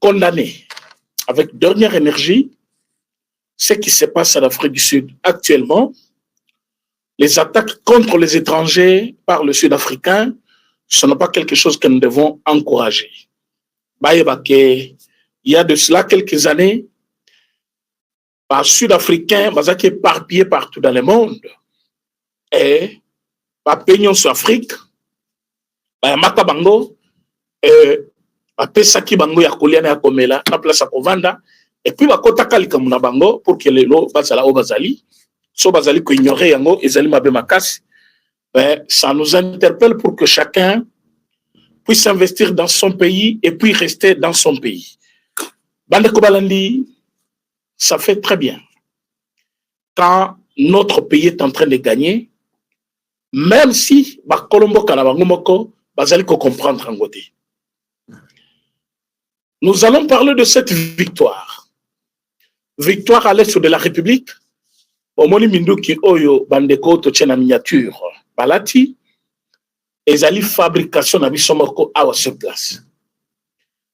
condamner avec dernière énergie ce qui se passe en Afrique du Sud actuellement. Les attaques contre les étrangers par le Sud-Africain, ce n'est pas quelque chose que nous devons encourager. Il y a de cela quelques années, les Sud-Africains sont éparpillés partout dans le monde. Et les pays sur Afrique, les Makabango, Pesaki Bango ya Koliana ya Komela, la place à Kovanda, et puis Bakota Kalikamuna Bango pour que les lots Bazala au Bazali, so Bazali ko ignorer yango, ezali mabe makasi, ça nous interpelle pour que chacun puisse investir dans son pays et puis rester dans son pays. Bande Kobalandi, ça fait très bien. Quand notre pays est en train de gagner, même si Bakolombo Kalabangomoko, Bazali ko comprendre en côté. Nous allons parler de cette victoire. Victoire à l'est de la République. Omoni Minduki Oyo Bandeko Tochena miniature. Balati. Ezali fabrication na bisomoko à cette place.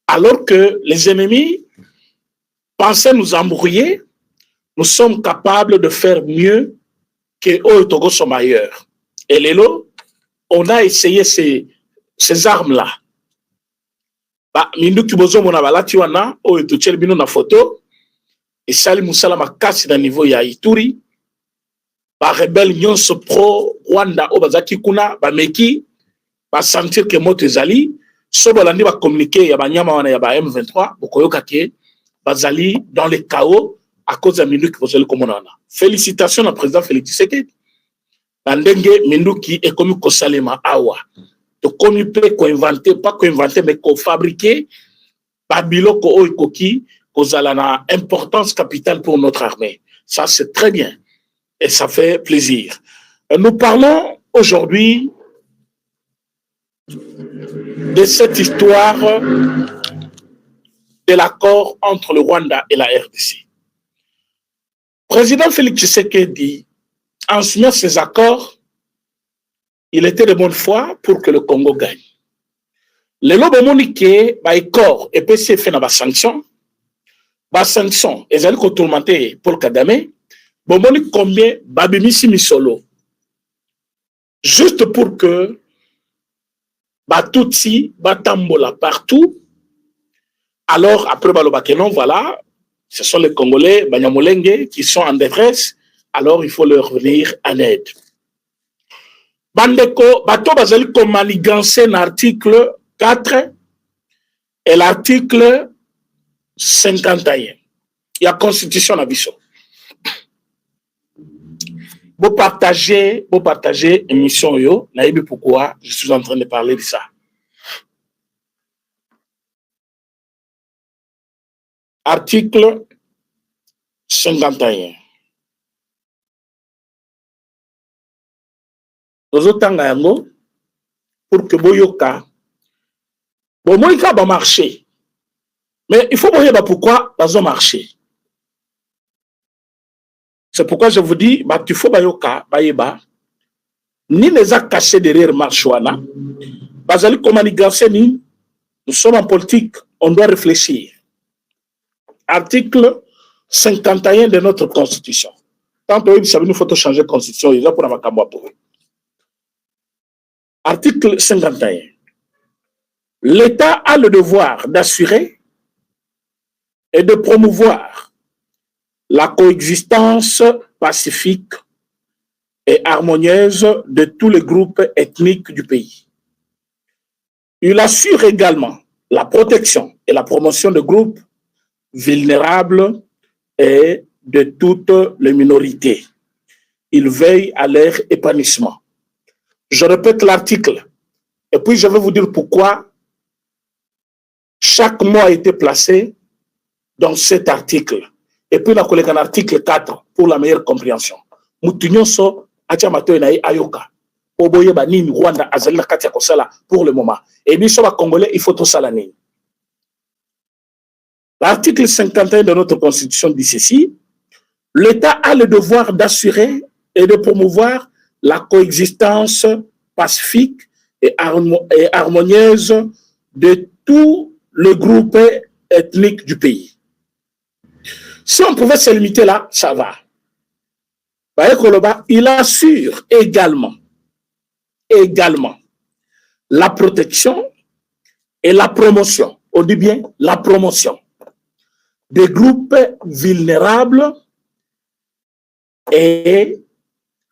Alors que les ennemis pensaient nous embrouiller, nous sommes capables de faire mieux que Oyo Togo sont ailleurs. Et Lélo, on a essayé ces armes-là. Minduki bozo mona balati wana oyo tocheli bino na photo et sali musala makasi na niveau ya Ituri ba rebelle nyonso pro Rwanda o bazaki kuna ba meki ba sentir que moto ezali so bolandi ba communiquer ya banyama wana ya ba M23 bokoyoka ke bazali dans le chaos à cause de Minduki bozo komona wana. Félicitations au président Félix Tshisekedi ndenge Minduki ekomi kosalema awa. De communiquer, co-inventer, pas co-inventer, mais co-fabriquer, Babiloko Oikoki, Kozalana, importance capitale pour notre armée. Ça, c'est très bien. Et ça fait plaisir. Nous parlons aujourd'hui de cette histoire de l'accord entre le Rwanda et la RDC. Président Félix Tshisekedi, en signant ces accords, il était de bonne foi pour que le Congo gagne. Les lois monique, corps et PC fait na sanction, sanction, et ils ont tourmenté pour Kagame, monique combien babimisi misolo, juste pour que Batutsi, Batambola partout. Alors après Balobakenon, voilà, ce sont les Congolais, Banyamulenge, qui sont en détresse. Alors il faut leur venir en aide. Bandeko, bato bazali ko manigancer l'article 4 et l'article 51. Il y a constitution na biso. Vous partagez émission yo, naïbi pourquoi je suis en train de parler de ça. Article 51. Tozotanga yango pour que boyoka bomoika ba marché, mais il faut boyeba pourquoi bazo marché. C'est pourquoi je vous dis il faut bayoka bayeba ni les a cachés derrière marchwana bazali komanigancer ni. Nous sommes en politique, on doit réfléchir. Article 51 de notre constitution. Tant que nous faut changer la constitution, il y a pour la pour. Article 51. L'État a le devoir d'assurer et de promouvoir la coexistence pacifique et harmonieuse de tous les groupes ethniques du pays. Il assure également la protection et la promotion de groupes vulnérables et de toutes les minorités. Il veille à leur épanouissement. Je répète l'article. Et puis, je vais vous dire pourquoi chaque mot a été placé dans cet article. Et puis, on a collé un article 4 pour la meilleure compréhension. Moutinyoso, Achamato Enaï Ayoka. Oboye Banini, Rwanda, Azalina Katia Kosala pour le moment. Et bien, sur les Congolais, il faut tout ça l'année. L'article 51 de notre Constitution dit ceci. L'État a le devoir d'assurer et de promouvoir la coexistence pacifique et harmonieuse de tous les groupes ethniques du pays. Si on pouvait se limiter là, ça va. Il assure également la protection et la promotion, on dit bien la promotion des groupes vulnérables et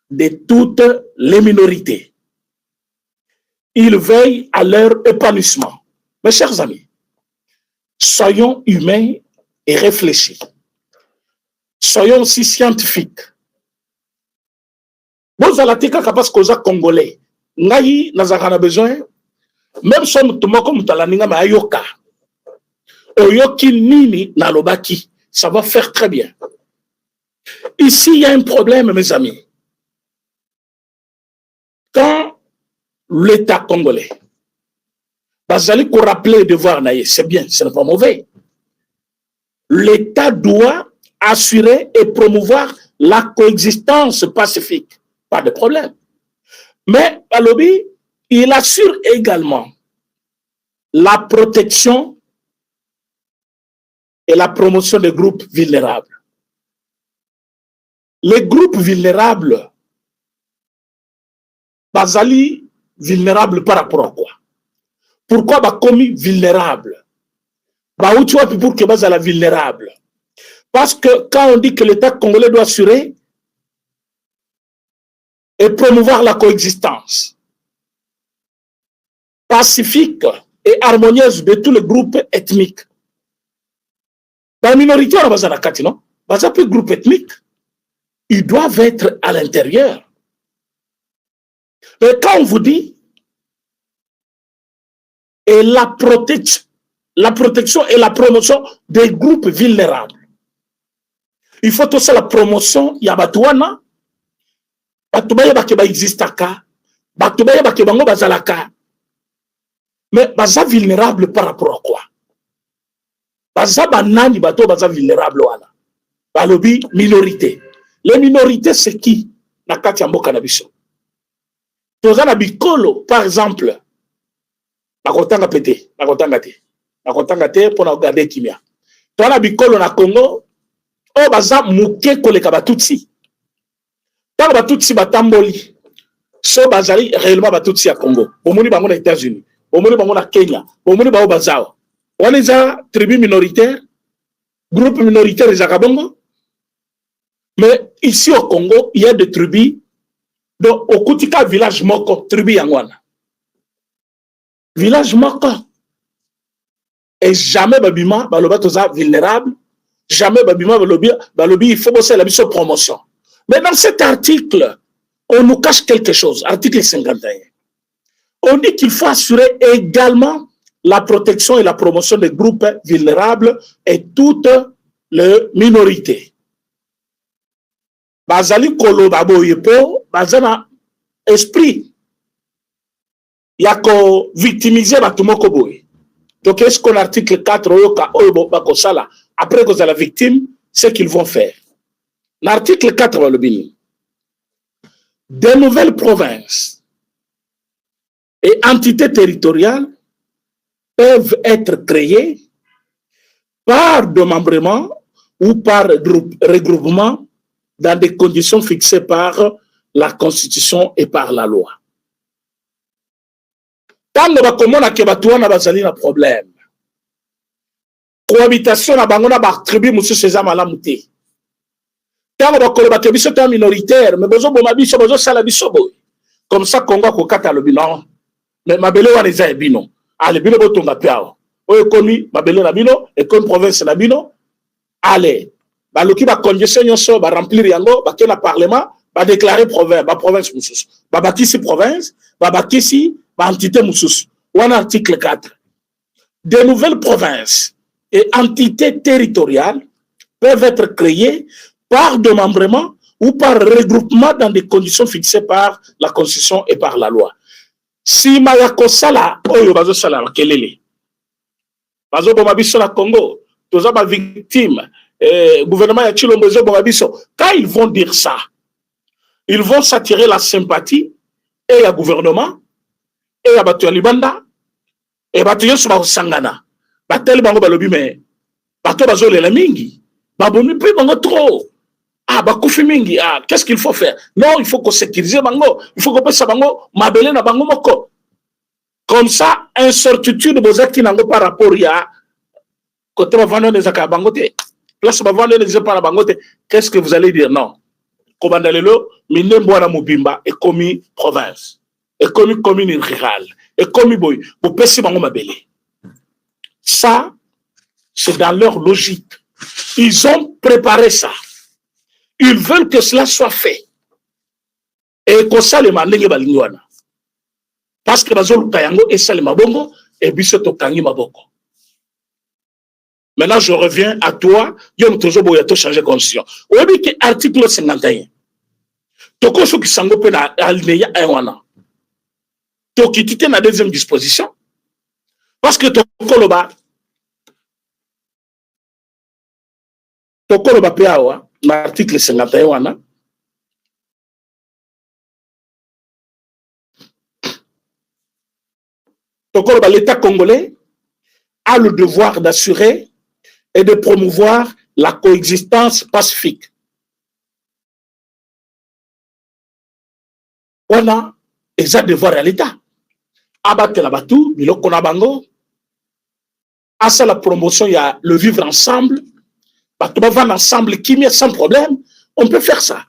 de toutes les minorités. Il veille à leur épanouissement. Mes chers amis, soyons humains et réfléchis. Soyons aussi scientifiques. Vous allez parce que vous Congolais, nous avons besoin, même si nous sommes comme Ayoka, Oyoki Nini Nalobaki, ça va faire très bien. Ici, il y a un problème, mes amis. Quand l'État congolais, vous allez vous rappeler de voir, c'est bien, ce n'est pas mauvais. L'État doit assurer et promouvoir la coexistence pacifique. Pas de problème. Mais, à lobby, il assure également la protection et la promotion des groupes vulnérables. Les groupes vulnérables, bazali vulnérables par rapport à quoi? Pourquoi ba commis vulnérable? Ba où tu vois pour que bazala vulnérable? Parce que quand on dit que l'État congolais doit assurer et promouvoir la coexistence pacifique et harmonieuse de tous les groupes ethniques. La minorité, on va dans non? Parce que les groupes ethniques, ils doivent être à l'intérieur. Mais quand on vous dit et la protection et la promotion des groupes vulnérables, il faut aussi la promotion, il y a Batouana, Batoubaye Bakeba existaka, Batoubaye Bakebango Bazalaka. Mais Baza vulnérable par rapport à quoi? Baza Banani Bato Baza vulnérable wana. Balobi minorité. Les minorités, c'est qui? Nakati Ambo Kanabiso. Tozana Bikolo, par exemple, Nakotanga pété, Nakotanga te pour regarder Kimia. Tozana Bikolo na Congo, oh Baza Mouké Koleka Batutsi. Tant Batutsi Batamboli, so Bazali réellement Batutsi à Congo. Omoni Bango na États-Unis, Omoni Bango na Kenya, Omoni Bango Bazao. On est à tribu minoritaire, groupe minoritaire des Akabongo. Mais ici au Congo, il y a des tribus. Donc, au Koutika, village Moko, tribu Yangwana. Village Moko. Et jamais Babima, Baloba Toza vulnérable. Jamais Babima, Balobi, il faut bosser la mission promotion. Mais dans cet article, on nous cache quelque chose. Article 51. On dit qu'il faut assurer également la protection et la promotion des groupes vulnérables et toutes les minorités. Bazali kolo babo yepo, bazana esprit. Yako victimiser batumoko boy. Donc est-ce qu'on article 4 oyoka oyo bakosala après que la victime, ce qu'ils vont faire. L'article 4 va le bini. Des nouvelles provinces et entités territoriales peuvent être créées par démembrement ou par regroupement dans des conditions fixées par la Constitution et par la loi. Tant que bakomona ke batuana bazali na problème. Cohabitation na bangona ba tribu musu seza malamu te. Tant que bakoloba ke biso ta minoritaire, mais bozo boma biso bozo sala biso boy. Comme ça Congo ko kata le bilan. Mais mabele wa les bino. Allez bino botonga piao. Oyo komi mabele na bino et comme province na bino. Allez. Baloki ba congestion nyonso ba remplir yango ba kena parlement ba déclarer province ba province mususu ba bakisi province ba bakisi ba entité mususu wana article 4 de nouvelles provinces et entités territoriales peuvent être créées par démembrement ou par regroupement dans des conditions fixées par la Constitution et par la loi. Si mayako sala oyo bazo sala kelele bazo boma biso na Congo toza ba victime gouvernement ya Chilombozo Borabiso, quand ils vont dire ça, ils vont s'attirer la sympathie et le gouvernement et la Batu Libanda et Batu Yosuma Sangana. Batel Bango Balobi, mais bato bazolela mingi baboni mpe bango trop. Ah, bakufi mingi. Ah, qu'est-ce qu'il faut faire? Non, il faut qu'on sécurise bango, il faut qu'on pesa bango mabele na bango moko. Comme ça, incertitude bozaki nango par rapport ya côté bavando des akabangote. Place bavando des par bangote. Qu'est-ce que vous allez dire? Non. Kobandalelo, minembo na mobimba et commis province. Et commis commune rurale. Et commis boy. Pour pesa bango mabele. Ça, c'est dans leur logique. Ils ont préparé ça. Ils veulent que cela soit fait. Et qu'on ça les mandenge balingwana. Parce que bazolu kayango et ça les mabongo et biso to kangi maboko. Maintenant je reviens à toi, yo toujours boya to changer constitution. Obi que article 51. Toko so ki sango pe na alinéa 1 wana. To ki tite na deuxième disposition. Parce que toko loba pe awa l'article 51 wana. L'État congolais a le devoir d'assurer et de promouvoir la coexistence pacifique. On a un devoir à l'État. Abattre la batou, biloko na bango. À ça la promotion, il y a le vivre ensemble. Batou va vivre ensemble, qui met sans problème. On peut faire ça.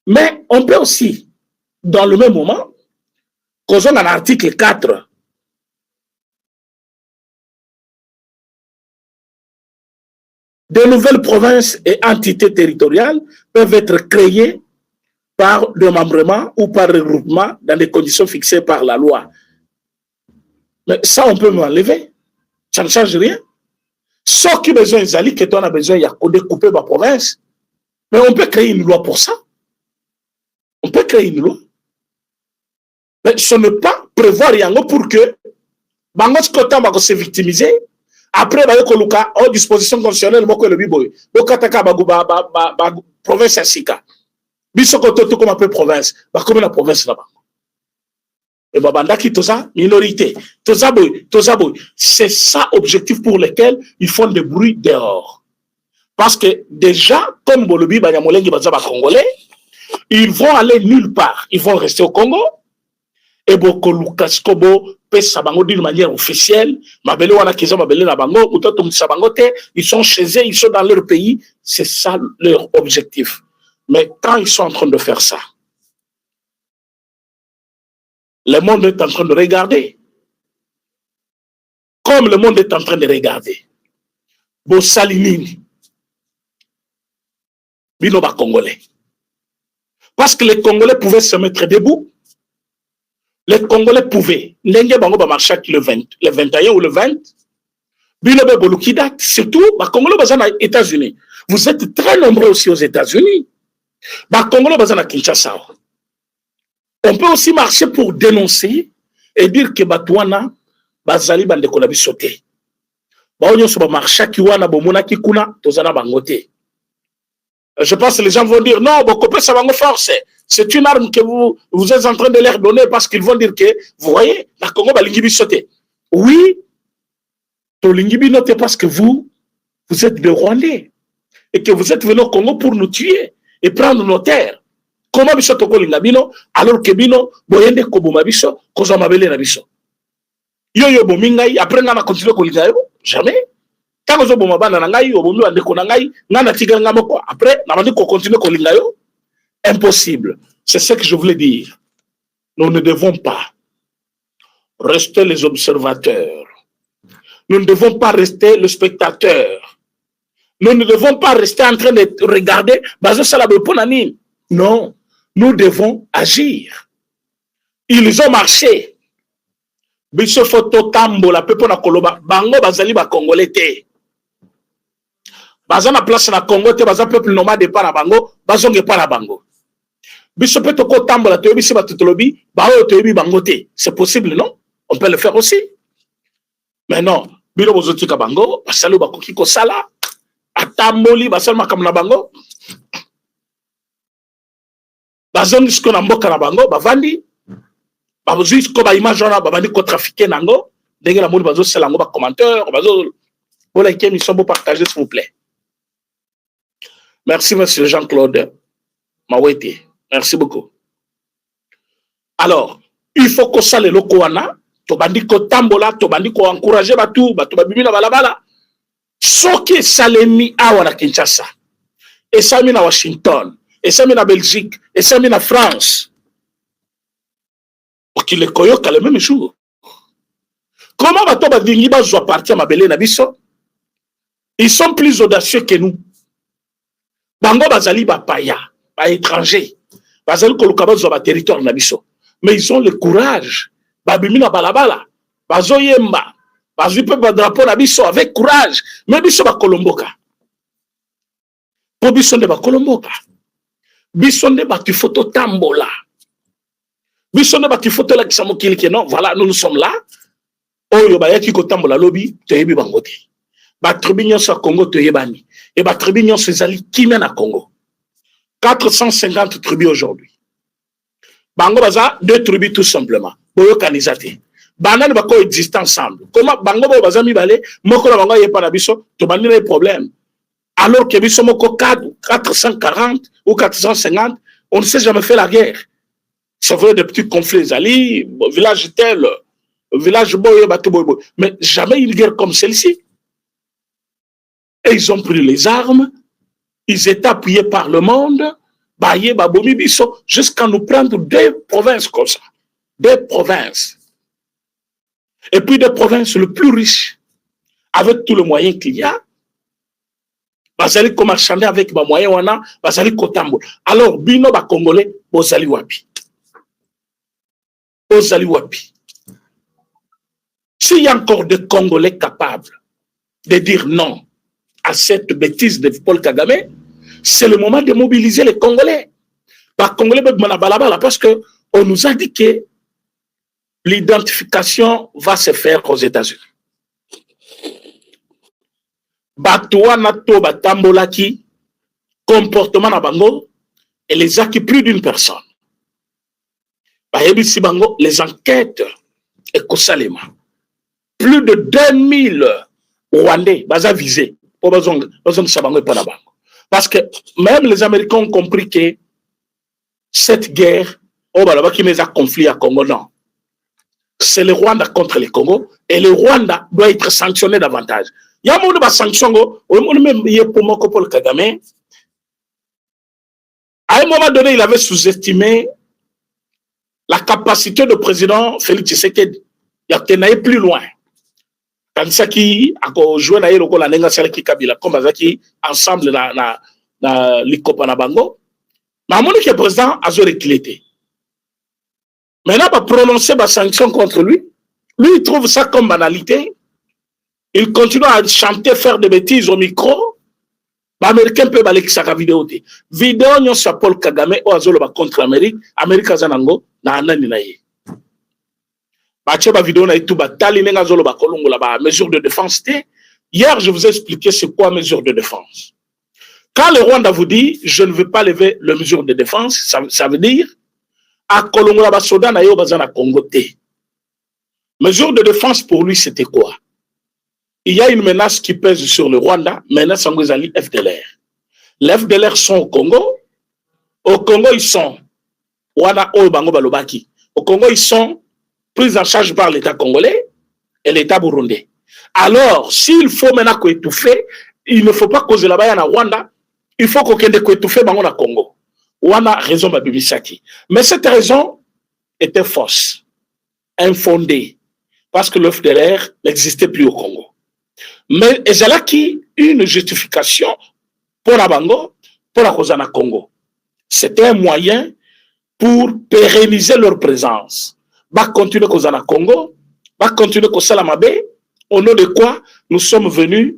Mais on peut aussi, dans le même moment, causons dans l'article 4, de nouvelles provinces et entités territoriales peuvent être créées par démembrement ou par regroupement dans des conditions fixées par la loi. Mais ça, on peut m'enlever. Ça ne change rien. Sauf qu'il y a besoin d'Ali, que on a besoin de découper ma province. Mais on peut créer une loi pour ça. On peut créer une loi. Mais ce n'est pas prévoir yango pour que bango skota va se victimiser. Après ba ko luka en disposition constitutionnelle moko le biboy. Bokataka ba province asika. Biso ko to comme un peu province. Ba comme la province là-bas. Et babandaki toza minorité. Toza boy. C'est ça objectif pour lequel ils font des bruits dehors. Parce que déjà comme bolobi ba yamolengi baza ba congolais, ils vont aller nulle part. Ils vont rester au Congo. Et beaucoup Lucas Kobo pesa bango d'une manière officielle. Mabele wana kiza mabele na bango utoto msabangote. Ils sont chez eux, ils sont dans leur pays. C'est ça leur objectif. Mais quand ils sont en train de faire ça, le monde est en train de regarder. Comme le monde est en train de regarder. Bo salinini. Bino ba Congolais. Parce que les Congolais pouvaient se mettre debout. Les Congolais pouvaient. L'Indien bango ba marcher le 21 ou le 20. Binobe Bolukidat, surtout, les Congolais bazana aux États-Unis. Vous êtes très nombreux aussi aux États-Unis. Les Congolais bazana Kinshasa. On peut aussi marcher pour dénoncer et dire que Batouana bazali bande konabi sauté. Ba onyo so ba marcher ki wana bomona ki kuna tozana bangote. Je pense que les gens vont dire non, beaucoup ça va me forcer. C'est une arme que vous êtes en train de leur donner parce qu'ils vont dire que, vous voyez, la Congo va l'ingibi sauter. Oui, to l'ingibi noté parce que vous êtes des Rwandais et que vous êtes venus au Congo pour nous tuer et prendre nos terres. Comment biso toko lingabino alors que bino boyende koboma biso koza mabele na biso. Yo bomingai après ngana continuer ko lingayo jamais. Quand vous avez bana na ngai obomi bande ko na ngai ngana tiga ngamoko après na bande ko continuer ko lingayo. Impossible. C'est ce que je voulais dire. Nous ne devons pas rester les observateurs. Nous ne devons pas rester le spectateur. Nous ne devons pas rester en train de regarder. Non. Nous devons agir. Ils ont marché. Biso photo tambola pepo na koloba bango bazali ba congolais te. Bazana place na Congo te baza peuple nomade pas na bango, bazonge pas na bango. Biso peto ko tambola te bisi batutolobi, ba o te bi bango te. C'est possible non? On peut le faire aussi. Mais non, bino bozotika bango, basalo bakoki ko sala, atamboli basalo makam na bango. Bazongi sko na mboka na bango, bavandi. Babozui ko ba image wana babandi ko trafiquer nango, ndenge la moni bazo sala ngo ba commentaire, bazo Pour laquelle nous sommes partagés, s'il vous plaît. Merci, monsieur Jean-Claude Mawete. Merci beaucoup. Alors, il faut que ça le lokoana, tobandi ko tambola, tobandi ko encourager batu, batu babimi na balabala. Soki salemi awa na Kinshasa. Et ça mis na Washington, et ça mis na Belgique, et ça mis na France. Pour qu'il les koyoka le même jour. Comment batu badingi bazwa partir mabele na biso? Ils sont plus audacieux que nous. Bango bazali ba paya, ba étranger. Bazali koluka bazwa ba territoire na biso. Mais ils ont le courage. Babimi na balabala. Bazo yemba. Bazwi pe ba drapeau na biso avec courage. Mais biso ba kolomboka. Po biso nde ba kolomboka. Biso nde ba tu photo tambola. Biso nde ba tu photo la kisamo kilike non. Voilà, nous sommes là. Oyo ba yaki ko tambola lobi, te yebi bangote. Ba tribu nyonso ya Congo te yebani. Et ba tribu nyonso ezali kimia na Congo. 450 tribus aujourd'hui. Bango baza 2 tribus tout simplement. Boyo kanizate. Banane bako existe ensemble. Comment bango bo baza mibale, moko na bango yepa na biso, to bandi na problème. Alors que biso moko 440 ou 450, on ne s'est jamais fait la guerre. Ça veut des petits conflits ali, village tel, village boyo bato boyo. Mais jamais une guerre comme celle-ci. Et ils ont pris les armes, ils étaient appuyés par le monde, baye babomi biso, jusqu'à nous prendre 2 provinces comme ça. 2 provinces. Et puis des provinces les plus riches, avec tous les moyens qu'il y a. Bazali comme marchander avec les moyens wana, bazali kotambo. Alors, bino ba Congolais, bozali wapi. Bozali wapi. S'il y a encore des Congolais capables de dire non à cette bêtise de Paul Kagame, c'est le moment de mobiliser les Congolais. Les Congolais, parce qu'on nous a dit que l'identification va se faire aux États-Unis. Batoua nato batambolaki, comportement na bango, et les acquis plus d'une personne. Bayebisi bango, les enquêtes et Kosalema. Plus de 2000 Rwandais, baza visés. Parce que même les Américains ont compris que cette guerre, qui met un conflit à Congo, non. C'est le Rwanda contre le Congo, et le Rwanda doit être sanctionné davantage. Il y a un monde de sanction, Paul Kagame. À un moment donné, il avait sous-estimé la capacité du président Félix Tshisekedi. Il n'allait plus loin. Kansaki a joué na yelo la nenga sala ki Kabila comme azaki ensemble na likopa na bango. Mais mon que président a reculé. Maintenant va prononcer des sanctions contre lui. Lui il trouve ça comme banalité. Il continue à chanter, faire des bêtises au micro. L'Américain peut balek sa vidéo. Vidéo nyon sa Paul Kagame o azolo ba contre l'Amérique. Amérique azanango na anani na ye. Mesure de défense. Hier, je vous ai expliqué c'est quoi mesure de défense. Quand le Rwanda vous dit je ne veux pas lever les mesures de défense, ça veut dire à Kolongola Basoda na yo bazana Congo te. Mesure de défense pour lui c'était quoi? Il y a une menace qui pèse sur le Rwanda, menace angozali FDLR. Les FDLR sont au Congo. Au Congo ils sont Rwanda o bango balobaki. Au Congo ils sont pris en charge par l'État congolais et l'État burundais. Alors, s'il faut maintenant étouffer, il ne faut pas causer là-bas en Rwanda, il faut qu'on étouffe dans le Congo. Rwanda raison de Bibisaki. Mais cette raison était fausse, infondée, parce que le FDLR n'existait plus au Congo. Mais il y a une justification pour la Bango, pour la cause en Congo. C'était un moyen pour pérenniser leur présence. Va continuer au Congo, va continuer au Salamabé, au nom de quoi nous sommes venus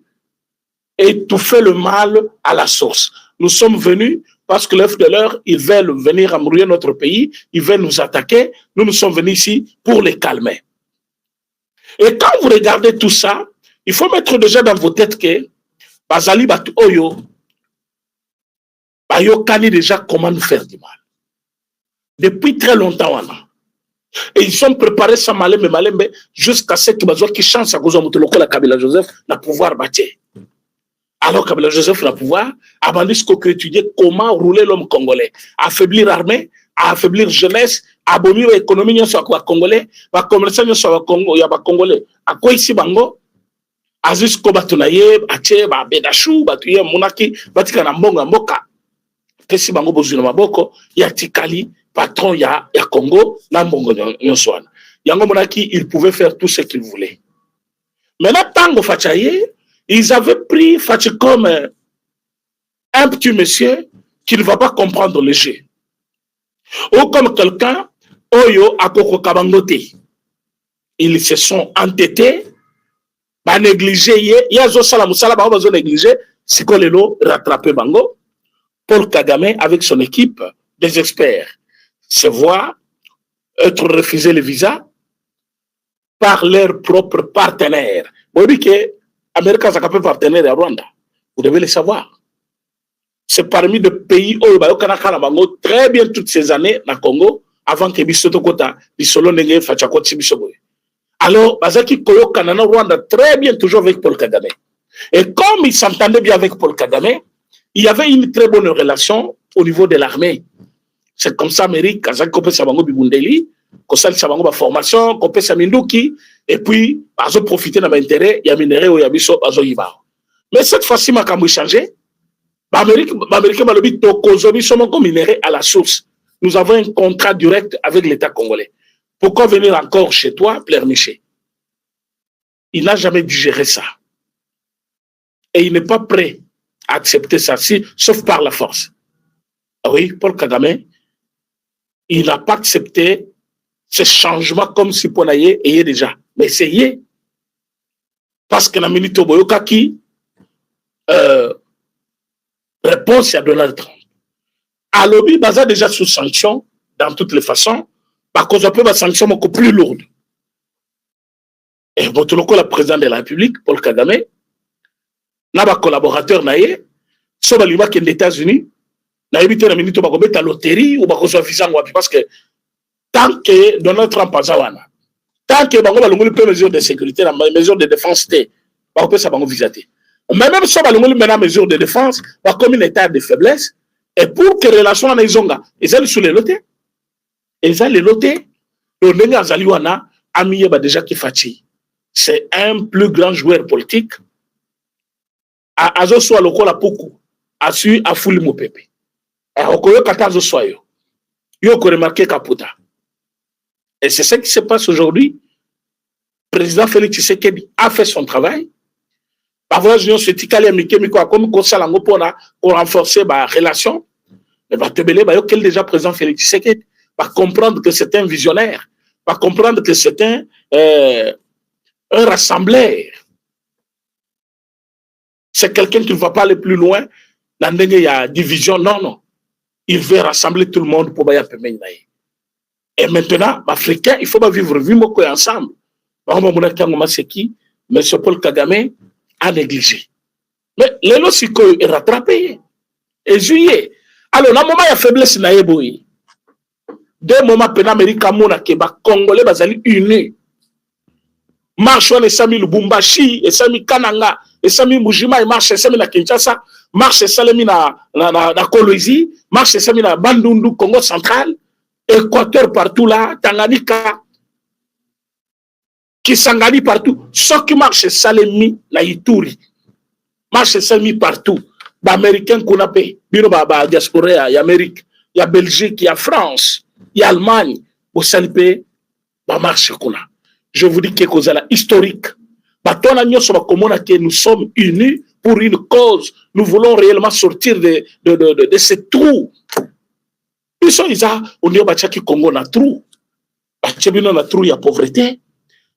étouffer le mal à la source. Nous sommes venus parce que l'œuf de l'heure, ils veulent venir embrouiller notre pays, ils veulent nous attaquer, nous sommes venus ici pour les calmer. Et quand vous regardez tout ça, il faut mettre déjà dans vos têtes que Bazali Batu Oyo, Bayo Kani déjà comment nous faire du mal. Depuis très longtemps, on a. Et ils ont préparé ça malembe jusqu'à ce que bazo qui chance à cause de la Kabila Joseph na pouvoir battre. Alors Kabila Joseph na pouvoir abandonner étudier comment rouler l'homme congolais, affaiblir l'armée, affaiblir jeunesse, abolir l'économie sur la congolais, va commercer sur la Congo, ya ba congolais. À quoi ici bango? Aziz ko batunaye, ache ba bedashu, batuye monaki, batika na mbonga mboka. Pesi bango bozuna maboko, ya tikali patron ya Congo na mbongo nyoswana. Yango monaki, il pouvait faire tout ce qu'il voulait. Maintenant tango Fachaye, ils avaient pris Fachi comme un petit monsieur qui ne va pas comprendre le jeu. Ou comme quelqu'un, Oyo Akoko Kabangote. Ils se sont entêtés, ba négligé, yazo salamusala, ba bazo négligé, c'est qu'on les rattrapé bango. Paul Kagame, avec son équipe des experts, se voit être refusé le visa par leurs propres partenaires. Vous dites que l'Amérique a un partenaire à Rwanda. Vous devez le savoir. C'est parmi les pays où il y a très bien toutes ces années dans le Congo, avant que Bissoto Kota, Bissolo Nenge, Fachakoti Bissoboy. Alors, Bazaki Koyo Kanana Rwanda, très bien toujours avec Paul Kagame. Et comme il s'entendait bien avec Paul Kagame, il y avait une très bonne relation au niveau de l'armée. C'est comme ça, Amérique, Kazaki Kopé Sabango Bibundeli, Kosal Sabango ba formation, Kopé Saminduki, et puis, ils ont profité de l'intérêt, il y a minerai ou il y a biso, ils ont y va. Mais cette fois-ci, ma camou changé. L'Amérique m'a dit, Tokozobi sommes comme minerai à la source. Nous avons un contrat direct avec l'État congolais. Pourquoi venir encore chez toi, Plaire Miché? Il n'a jamais digéré ça. Et il n'est pas prêt à accepter ça, sauf par la force. Ah oui, Paul Kagame, il n'a pas accepté ce changement comme si Ponaye est déjà. Mais c'est yé. Parce que la minute Boyoka qui réponse à Donald Trump. À lobby, baza déjà sous sanction, dans toutes les façons, par cause de la sanction beaucoup plus lourde. Et Botoloko, le président de la République, Paul Kagame, n'a pas collaborateur naïe, sauf à l'Imak qui est des États-Unis, n'a évité la minute où la loterie ou la visa, parce que tant que Donald Trump a zawana, tant que bango balongoli peu mesures de sécurité, les mesures de défense, on peut ça bango visater. Mais même si on balongoli maintenant mesures de défense, on comme un état de faiblesse, et pour que les relations na izonga, ils allaient sous les lotés. Ils allaient les lotés. Le Nenga Azaliwana, Amiye ba déjà qui fati. C'est un plus grand joueur politique. Azo soit le la poku, a su a fouli mo pepe. Et okoyo kata azo soit yo. Yo ko remarqué Kaputa. Et c'est ce qui se passe aujourd'hui. Le président Félix Tshisekedi a fait son travail. Par voie de ce tikali amike miko comme kosalango pour renforcer la relation. Mais va te belé ba quel déjà président Félix Tshisekedi va comprendre que c'est un visionnaire, va comprendre que c'est un rassembleur. C'est quelqu'un qui ne va pas aller plus loin. Dans il y a division, non. Il veut rassembler tout le monde pour baya pemenaï. Et maintenant, Africains, il faut pas vivre ensemble. Mais ce Paul Kagame a négligé. Mais les lorsiko est rattrapé. Et juillet. Alors, dans le moment, il y a faiblesse na yeboui. Deux moments, pena Amérique, mona ke ba Congolais bazali unis. Marche on Sami Lubumbashi, et Sami Kananga, et Sami Mujima, et marche Sami na Kinshasa, marche Salemi na Kolwezi, marche Sami na Bandundu, Congo central, Équateur partout là, Tanganyika, Kisangani partout. Ce qui marche Salemi na Ituri, marche Salemi partout. Les Américains qu'on a payé, il y a diaspora, il y a Amérique, il y a Belgique, il y a France, il y a Allemagne, au Salpé, il marche qu'on a. Je vous dis quelque chose là, historique. Nous sommes unis pour une cause. Nous voulons réellement sortir de ce trou. Ils sont là, on dit que Congo a trou. Bachebino na trou, il y a pauvreté.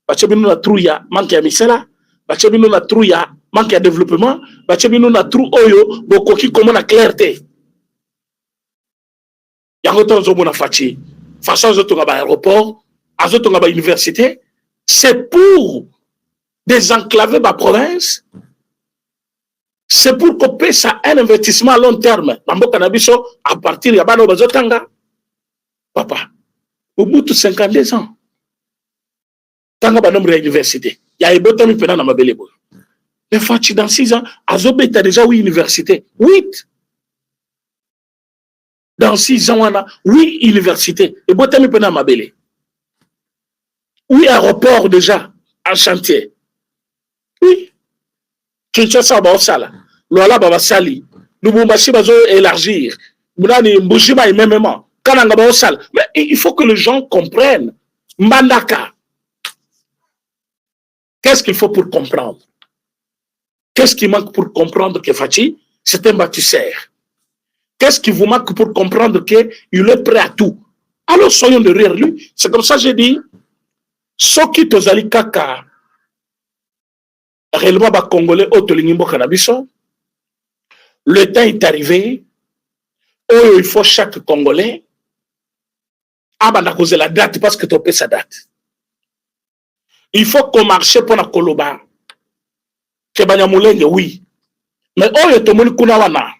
Bachebino na trou, il y a manque de misela. Bachebino na trou, il y a manque de développement. Bachebino na trou, oyo, bokoki comme la clarté. Il y a autant de gens qui fachi. Façon de ton aéroport, à ton université. C'est pour désenclaver ma province. C'est pour couper ça un investissement à long terme. À partir de Yabano Bazotanga. Papa, au bout de 52 ans. Tant que nombre d'université, il y a un temps pendant ma belle. Mais Fachi, dans 6 ans, Azobe, tu as déjà 8 universités. 8. Dans 6 ans, on a 8 universités. Et bon, tu as pendant ma belle. 8 aéroports déjà en chantier. Oui. Kinshasa, Baosala. Loala, Babasali. Lubumbashi, Bazo élargir. Mounani, Mbushima, et même. Kananga, Baosala. Mais il faut que les gens comprennent. Mandaka. Qu'est-ce qu'il faut pour comprendre? Qu'est-ce qui manque pour comprendre que Fachi, c'est un bâtisseur? Qu'est-ce qui vous manque pour comprendre qu'il est prêt à tout? Alors soyons derrière lui. C'est comme ça que j'ai dit, Soki Tozali Kaka, réellement, Congolais, Otolingimbo Kanabiso, le temps est arrivé, où il faut chaque Congolais, à cause de la date, parce que tu as sa date. Il faut qu'on marche pour la Koloba. Oui. Mais oh, il y a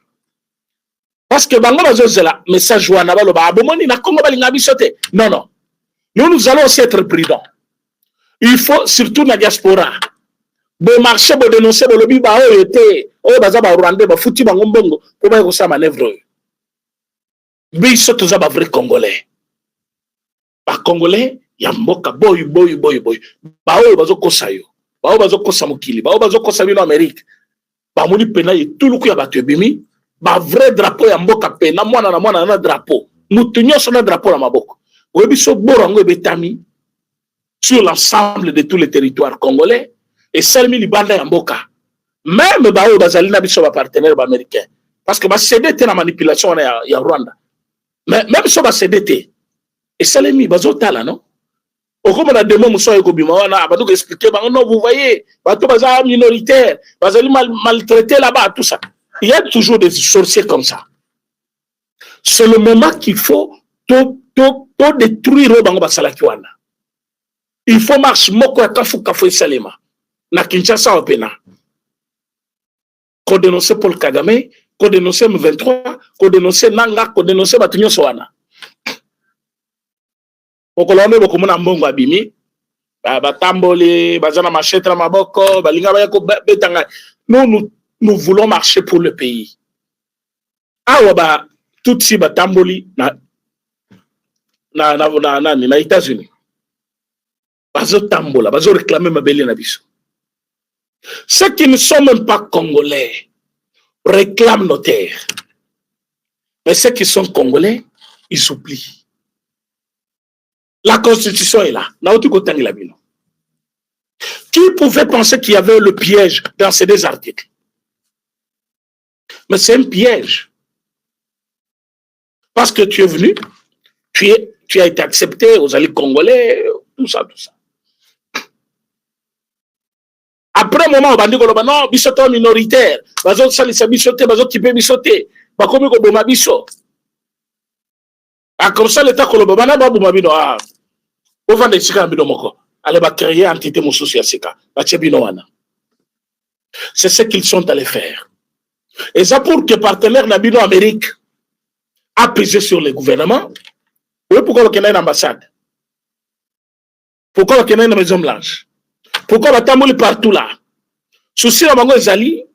parce que bango bazozela message wana baloba abomoni na Congo balinga bisote. Non, non. Nous allons aussi être prudents. Il faut surtout na diaspora. Bon marché, bon dénoncer, bon lobby, bah oh était, oh baza ba Rwanda, ba fouti bango mbongo, pour ba yosa manœuvre. Bisote za ba vrai Congolais. Ba Congolais, ya mboka boy. Ba oh bazo kosa yo. Ba oh bazo kosa mokili, ba oh bazo kosa bino Amérique. Ba moni pena ye tuluku ya bato ebimi. Ba vrai drapeau ya mboka pena mwana na drapeau. Mutu nyonso na drapeau na maboko. Oyebi so borango ebetami sur l'ensemble de tous les territoires congolais et salmi libanda ya mboka. Même ba o bazali na biso ba partenaire ba américain parce que ba CDT na manipulation ya Rwanda. Mais même so ba CDT et salmi bazotala non. Comme on a des mots so ekobima wana ba donc expliquer ba non vous voyez bato baza minoritaire bazali maltraité là-bas tout ça. Il y a toujours des sorciers comme ça. C'est le moment qu'il faut tout détruire le bango basalakiwana. Il faut marcher moko ya kafu salema. Na Kinshasa opena. Qu'on dénonce Paul Kagame, qu'on dénonce M23, qu'on dénonce Nanga, qu'on dénonce Batunyo Soana. Okolone bokomona mbongo abimi. Batamboli, bazana machette na maboko, balinga bayako betanga. Nous voulons marcher pour le pays. Ah, tout si batamboli na États-Unis. Bazo tambola, bazo réclamer ma belle na biso. Ceux qui ne sont même pas congolais réclament nos terres. Mais ceux qui sont congolais, ils oublient. La constitution est là. Qui pouvait penser qu'il y avait le piège dans ces deux articles? Mais c'est un piège. Parce que tu es venu, tu as été accepté aux alliés congolais, tout ça. Après un moment, on va dire que non, bisoto minoritaire, bazo salisa bisoté, bazo kipe bisoté, bakomi ko boma biso. Comme ça, l'État koloba, bana ba boma bino, on va sika bino moko. Allez, va créer entité mosusu ya sika, ba bino wana. C'est ce qu'ils sont allés faire. Et ça pour que partenaire Nabino Amérique a pesé sur le gouvernement. Oui, pourquoi il y a une ambassade? Pourquoi il y a une Maison Blanche? Pourquoi il y a une partout là? Souci à Bango Zali,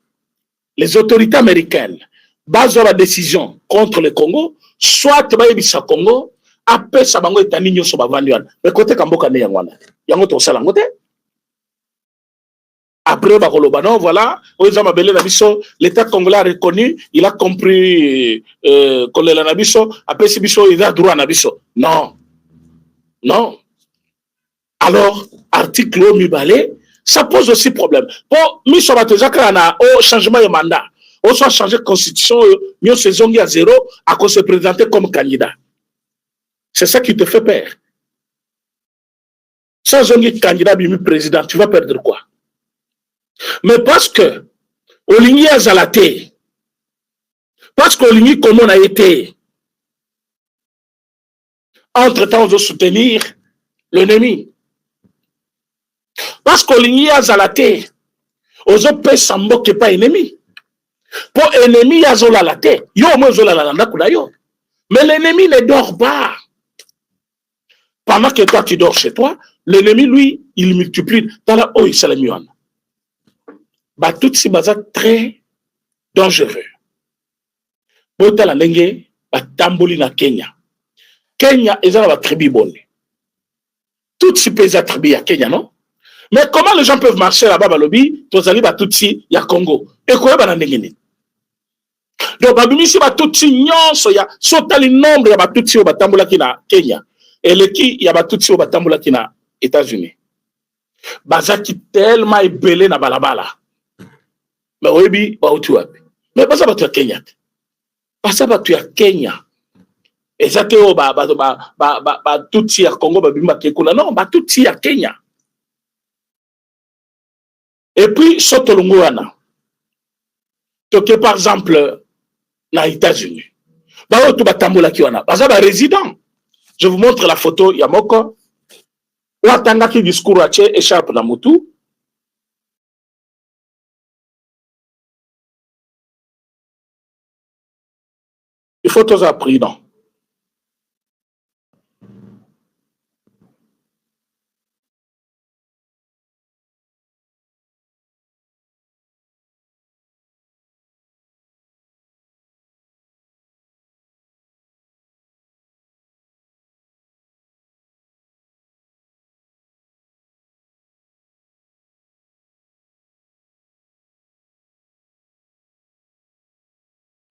les autorités américaines basent la décision contre le Congo, soit Baïbisa Congo, après ça Bango est un igno sur Bavanduan. Mais côté Kamboka ne yangwana. Yango to salangote. Après, voilà, l'État congolais a reconnu, il a compris qu'on est là, après, il a droit à Nabiso. Non. Non. Alors, article Mibale, ça pose aussi problème. Pour Miso Batozaka, au changement de mandat, on soit changé de constitution, nous saison à zéro, à cause de se présenter comme candidat. C'est ça qui te fait peur. Sans un candidat, président, tu vas perdre quoi? Mais parce que Oligny a zalaté, parce qu'Oligny comme on a été, entre-temps on veut soutenir l'ennemi. Parce qu'Oligny a zalaté, on veut sambo qui pas ennemi. Pour ennemi a zolalaté, yo mo zolalanda kudayo. Mais l'ennemi ne dort pas. Pendant que toi, tu dors chez toi, l'ennemi, lui, il multiplie. Dans la haut, il s'est mis en. Bah, tout ces bazar très dangereux. Bota la ndenge, bah, tamboli na Kenya. Kenya, ils ont la tribu bonne. Tout ces pays à tribu à Kenya, non? Mais comment les gens peuvent marcher là-bas, Balobi, Tozali, bah, tout ces, il y a Congo. Et quoi, bah, ndenge. Donc, babimisi, bah, tout ces, nyonso, il y a, sotali nombre, il y a, bah, tout ces, bah, tambola qui na Kenya. Et le qui, il y a, bah, tout ces, bah, tambola qui na États-Unis. Bazaki tellement ébélé na balabala. Mais oui, bah, où tu as. Mais pas ça, bah, tu as Kenya. Pas ça, bah, tu as Kenya. Et ça, tu as tout si à Congo, bah, bimba Kekuna. Non, bah, tout si à Kenya. Et puis, Sotolunguana. Donc, par exemple, dans les États-Unis. Bah, où tu vas tambola kiwana. Bah, ça, bah, résident. Je vous montre la photo, il y a Moko. Ou attanga qui discours à Tché, échappe na Moutou. Il faut tous apprendre, non?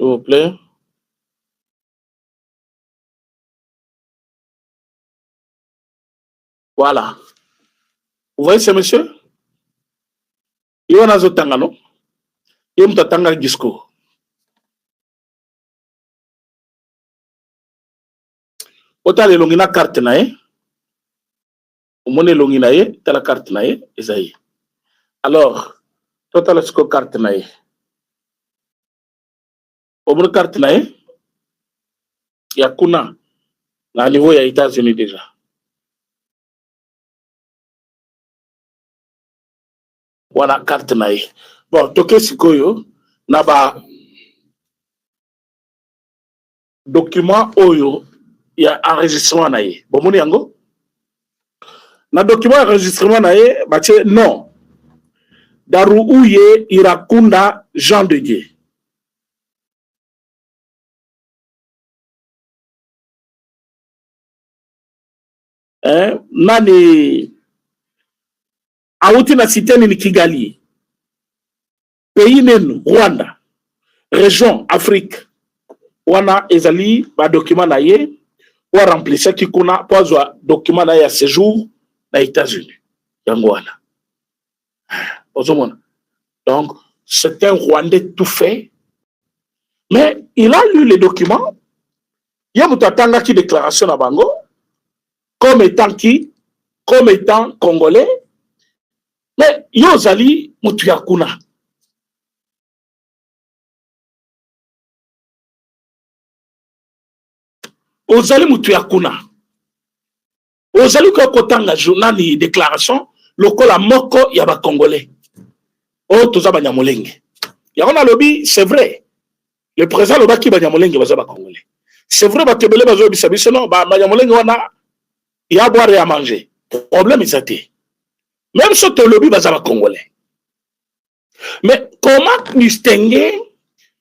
S'il vous plaît. Voilà. Vous voyez ce monsieur? Il y a un autre non? Il y a un discours. Autant les longina carte nae. Au moins les longina ye, t'as la carte nae, Esaïe. Alors, toi la score carte nae. Au moins carte nae, il y a kuna. À niveau, il y a États-Unis déjà. Voilà, carte nae. Bon, toke sikoyo, naba document oyo, il y a enregistrement nae. Bon, mon yango? Na document enregistrement nae, bah non. Daru Ouye Irakunda Jean de Dieu. Nani Aouti na cité ni Kigali. Pays nenu Rwanda. Région Afrique. Wana ezali ba document na ye ou remplir qui kuna pozo document na ya séjour na États-Unis. Yango wana. Donc c'est un Rwandais tout fait. Mais il a lu les documents. Il y a mutatanga qui déclaration à Bango comme étant qui? Comme étant congolais. Mais Yozali Mutuyakuna. Ozali Mutuyakuna. Ozali Kokotanga journal déclaration, lokola moko yaba congolais. Oh, toza banyamolenge. Yabona lobby, c'est vrai. Le président lobaki banyamolenge baza ba congolais. C'est vrai, batebele bazo bisabiso non, banyamolenge wana y a boire et à manger. Problème est été. Même si tu lobby bazaba congolais. Mais comment distinguer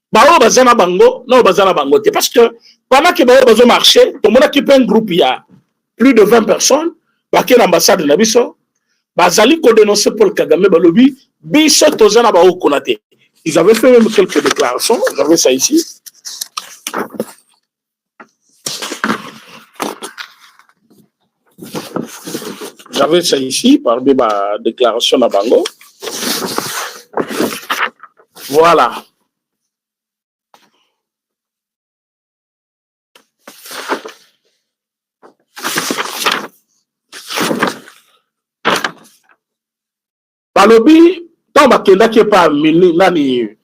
bao bazana bango non bazana bango? Parce que pendant que bao bazo marché, tout le monde qui un groupe il y a plus de 20 personnes, baké l'ambassade de Nabiso, bazali ko dénoncer Paul Kagame balobi biso tozana bao konate. Ils avaient fait même quelques déclarations, j'avais ça ici. J'avais ça ici, parmi ma déclaration à Bango. Voilà. Balobi, tant que qui est pas nani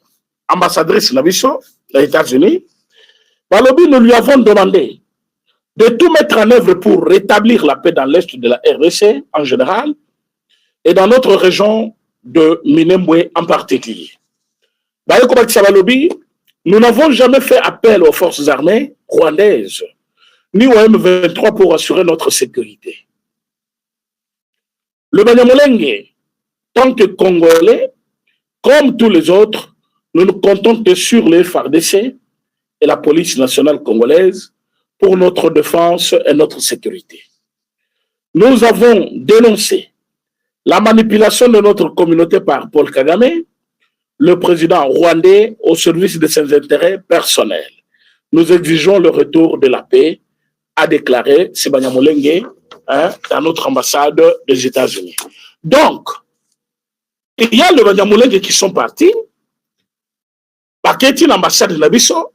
ambassadrice Nabiso, des États-Unis, Balobi, nous lui avons demandé de tout mettre en œuvre pour rétablir la paix dans l'Est de la RDC en général et dans notre région de Minembwe en particulier. Nous n'avons jamais fait appel aux forces armées rwandaises ni au M23 pour assurer notre sécurité. Le Banyamulenge, tant que Congolais, comme tous les autres, nous ne comptons que sur les FARDC et la police nationale congolaise pour notre défense et notre sécurité. Nous avons dénoncé la manipulation de notre communauté par Paul Kagame, le président rwandais, au service de ses intérêts personnels. Nous exigeons le retour de la paix, a déclaré Sebanyamulenge dans notre ambassade des États-Unis. Donc, il y a les Banyamulenge qui sont partis, baketi l'ambassade de Nabiso,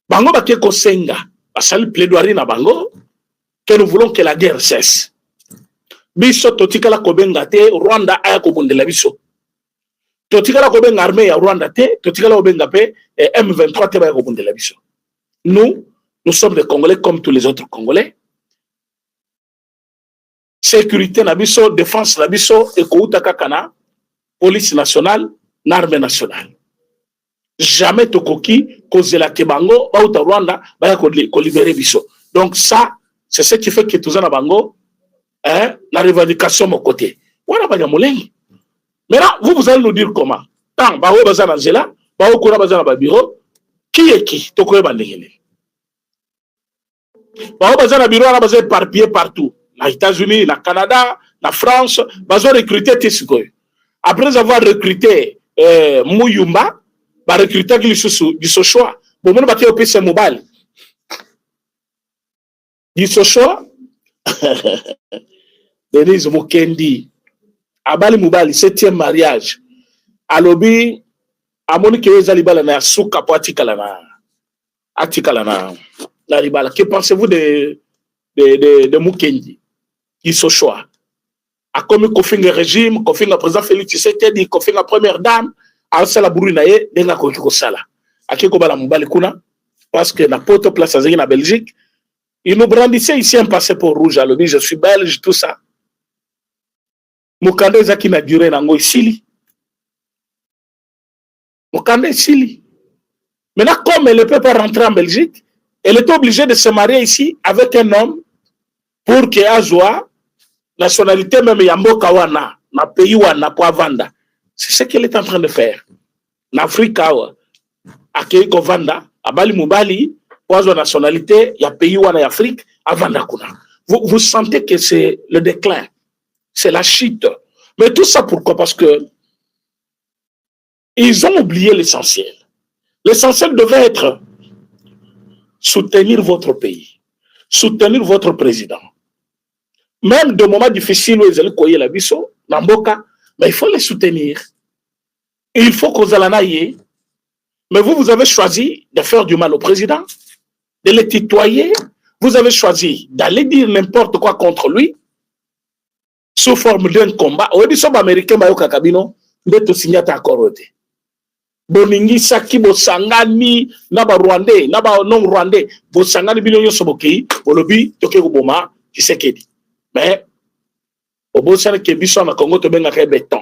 bango bakeko senga, basali plaidoirie na bango, que nous voulons que la guerre cesse. Biso totikala kobenga te, Rwanda aya kobundela biso. Totikala kobenga armée ya Rwanda te, totikala kobenga pe M23 te baya kobundela biso. Nous sommes des Congolais comme tous les autres Congolais. Sécurité nabiso, défense nabiso, et kouta kakana, police nationale, l'armée nationale. Jamais tokoki, kozela kebango, bauta Rwanda, baya ko libérer biso. Donc ça, c'est ce qui fait que tout ça na bango, la revendication mon côté. Voilà Banyamulenge. Maintenant, vous allez nous dire comment. Tant, bao bazana zela, bao kura bazana ba bureau, qui est qui? Tokoye bandengene. Bao bazana bureau, on a besoin éparpillé partout. Les États-Unis, le Canada, la France, ils ont recruté Tessikoy. Après avoir recruté Mouyumba, ils ont recruté Gisochoa. Bon, on va faire au PC Mobile. Gisochoa, Denise Mukendi, Abali Mobile, 7e mariage. Alobi, Amoni Keweza Libala na Souka po atikala na Libala. Que pensez-vous de Mukendi? Gisochoa. A comme Kofinga régime, Kofinga président Félix Tshisekedi, Kofinga première dame, a sala Burunaye, denga ko sala. Akiko bala Mobile kuna, parce que na poto place à na Belgique, ils nous brandissaient ici un passeport rouge. Alors, je suis belge, tout ça. Mukande Zaki n'a duré nango ici. Mukande ici. Maintenant, comme elle ne peut pas rentrer en Belgique, elle est obligée de se marier ici avec un homme pour que Azwa, nationalité même Yamboka wana, na pays wana pour vanda. C'est ce qu'elle est en train de faire. En Afrique, à Keiko Vanda, à Bali Mubali, pour la nationalité, il y a pays wana en Afrique, à Vanda Kuna. Vous sentez que c'est le déclin, c'est la chute. Mais tout ça pourquoi? Parce que ils ont oublié l'essentiel. L'essentiel devait être soutenir votre pays, soutenir votre président. Même de moments difficiles où ils allaient coyer la biso, Namboka, mais il faut les soutenir. Et il faut qu'on aille. Mais vous avez choisi de faire du mal au président, de le tutoyer. Vous avez choisi d'aller dire n'importe quoi contre lui, sous forme d'un combat. Au début, les Américains, ils ont signé un accord. Boningi Saki, Bosangani, Naba Rwandais, Naba non Rwandais, Bosangani, Bilonyo Soboki, Bolobi, Toke Oboma, qui sait qu'il dit. Mais, au Bosangani, Kebiso, na Congo, Tobenga béton.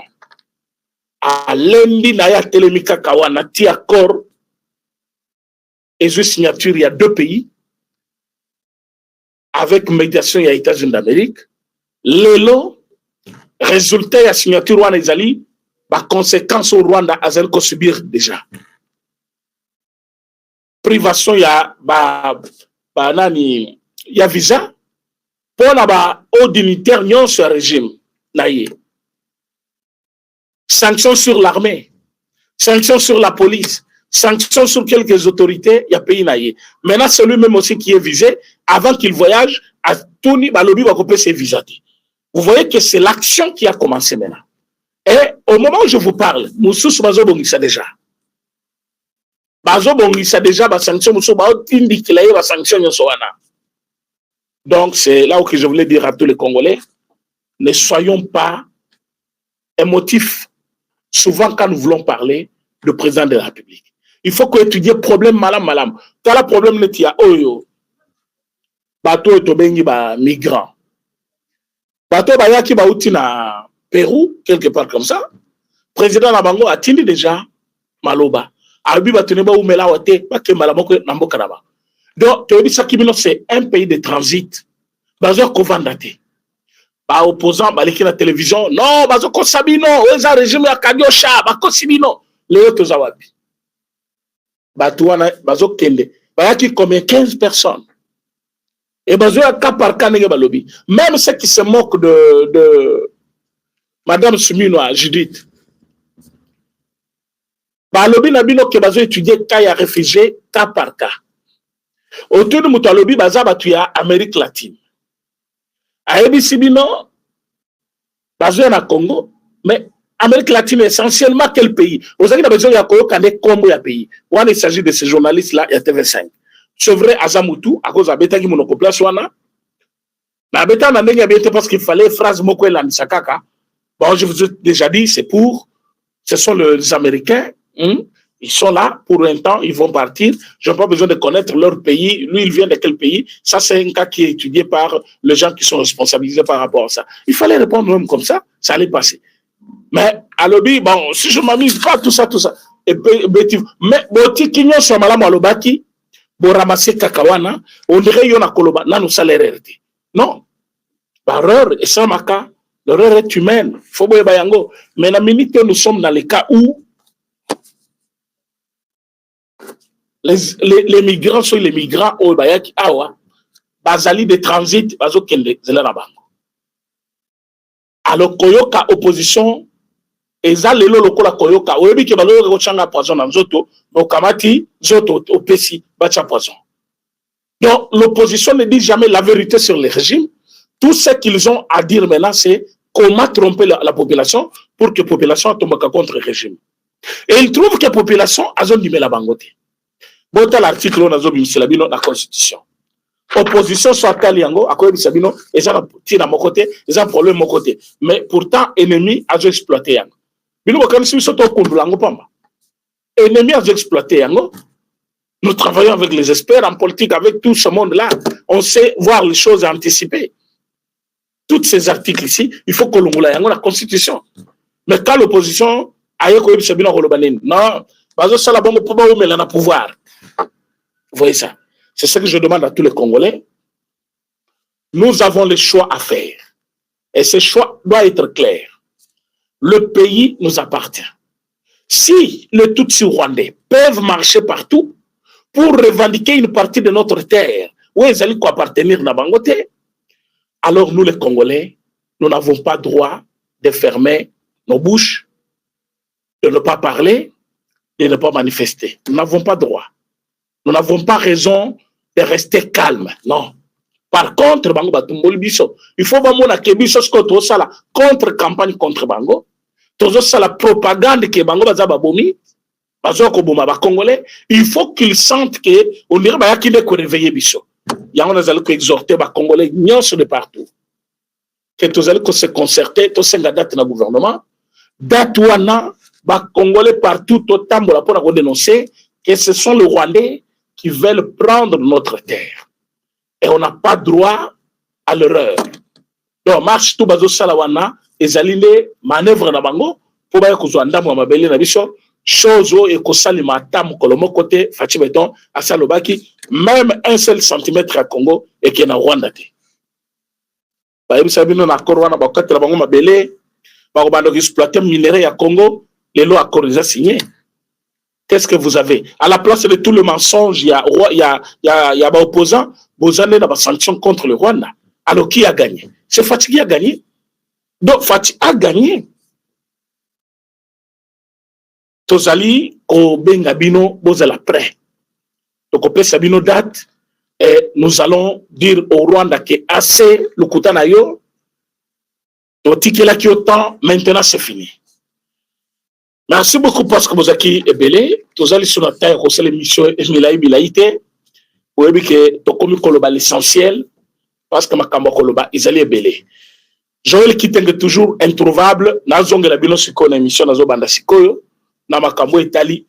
À lundi, Naya Telemika Kawana, ti accord, et je signature, il y a 2 pays, avec médiation, il y a États-Unis d'Amérique. Lelo, résultat, il y a signature, Rwanda, Izali, bah, conséquence au Rwanda, Azel ko subir déjà. Privation, il y a, il y a visa, pour la haut dignitaire, non, ce régime, naïe. Sanctions sur l'armée, sanctions sur la police, sanctions sur quelques autorités, il y a pays naïe. Maintenant, c'est lui-même aussi qui est visé, avant qu'il voyage, à Tony, Balobi va couper ses visas. Vous voyez que c'est l'action qui a commencé maintenant. Et au moment où je vous parle, Moussous Bazo Bongissa déjà. Bazo Bongissa déjà, ba sanction Moussous Bao Tindi qui l'a eu, ba sanction Yosoana. Donc c'est là où je voulais dire à tous les Congolais, ne soyons pas émotifs. Souvent quand nous voulons parler du président de la République. Il faut qu'on étudie le problème malam. Quand le problème n'est pas oyo, bateau et tobengi ba migrants. Bateau ba yaki ba uti na Pérou, quelque part comme ça, président Nabango a tenu déjà Maloba. Abi Batuneba ou Melawate, pas que Malamoko Nambokanaba. Donc, c'est un pays de transit. Bazar Kovandate. ba opposant baleki na télévision non bazo ko sabino eza régime ya Kanyosha bako sibino leo toza wapi batu wana bazo kende bayaki combien 15 personnes et bazo ya cas par cas nenge balobi même ceux qui se moquent de madame Suminoa Judith balobi na bino ke bazo étudier cas ya réfugié cas par cas autour de mutalobi baza batu ya Amérique latine ayebi sibino bazo na Congo mais Amérique latine essentiellement quel pays ozaki na besoin ya koyoka nde kombo ya pays wana il s'agit de ces journalistes là ya TV5 c'est vrai azamutu à cause abetaki monoko place wana na beta na ndenge abete parce qu'il fallait phrase moko elandisa kaka bon je vous ai déjà dit c'est pour ce sont les Américains ils sont là pour un temps, ils vont partir. Je n'ai pas besoin de connaître leur pays. Lui, il vient de quel pays? Ça, c'est un cas qui est étudié par les gens qui sont responsabilisés par rapport à ça. Il fallait répondre même comme ça allait passer. Mais à l'objet, bon, si je ne m'amuse pas, tout ça. Mais, boti kinyo sur malamu alobaki, bo ramasser kakawana, on dirait yon a koloba, nan nous salaire. Non. L'erreur, et ça, maka, l'erreur est humaine. Faut boye bayango. Mais la minute, nous sommes dans les cas où les migrants sont les migrants au Bayaki Awa, Bazali de transit, Bazo Kende, Zelanabango. Alors, Koyoka opposition, Eza lelo lokola Koyoka, Oyebi ke Bazo Kochanga poison en Zoto, Mokamati, Zoto, Opesi, Bacha poison. Donc, l'opposition ne dit jamais la vérité sur le régime. Tout ce qu'ils ont à dire maintenant, c'est comment tromper la population pour que la population tombe contre le régime. Et ils trouvent que la population a zone du Melabangote. Bon, l'article on a dans la Constitution. Opposition soit taliango, à quoi bisabino, et ça tire à mon côté, et un problème à mon côté. Mais pourtant, ennemi a exploité yango. Bino comme si nous lango pamba. Ennemi a exploité yango. Nous travaillons avec les experts en politique, avec tout ce monde-là. On sait voir les choses anticipées. Tous ces articles ici, il faut que l'on ait la Constitution. Mais quand l'opposition a eu non, ça la bombe pour le pouvoir. Vous voyez ça? C'est ce que je demande à tous les Congolais. Nous avons le choix à faire. Et ce choix doit être clair. Le pays nous appartient. Si les Tutsis rwandais peuvent marcher partout pour revendiquer une partie de notre terre, où ils allaient appartenir à Bangote, alors nous les Congolais, nous n'avons pas droit de fermer nos bouches, de ne pas parler, de ne pas manifester. Nous n'avons pas droit. Nous n'avons pas raison de rester calme. Non. Par contre, Bango Batumboli Biso, il faut que Biso soit la contre-campagne contre Bango. Tozo la propagande que Bango Baza Babomi, Bazo Koboma Congolais, il faut qu'ils sentent que on dirait qu'il est réveillé Biso. Il y a un exhorté les Congolais de partout. Que tous allez se concerter, tous les date dans le gouvernement. Datouana, les Congolais partout, autant pour dénoncer que ce sont les Rwandais qui veulent prendre notre terre. Et on n'a pas droit à l'erreur. Donc, marche tout bazo salawana, et zaline manœuvre na bango, pour que vous ayez un mabele na biso, chose et que salima tam kolomo côté, fachi beton, à salobaki, même un seul centimètre à Congo, et qui est na Rwanda. Bayebi sabino na korwana bakati la bango mabele, bako bando exploiter minerai à Congo, les lois accords déjà signés. Qu'est-ce que vous avez? À la place de tout le mensonge, il y a des opposants, vous avez des sanctions contre le Rwanda. Alors qui a gagné? C'est Fatih qui a gagné. Donc Fatih a gagné. Tozali, ko bengabino, bozala prêt. Donc on peut sabino date, et nous allons dire au Rwanda que assez le koutanayo, totikela ki autant, maintenant c'est fini. Merci beaucoup parce que vous avez belé. Tous allez sur la terre, vous avez l'émission Milaïté. Vous avez que tu commis l'essentiel parce que ma kamba koloba ils allaient belé. Joël qui est toujours introuvable. Nazonge la bino siko na émission nazo banda sikoyo na makambo etali.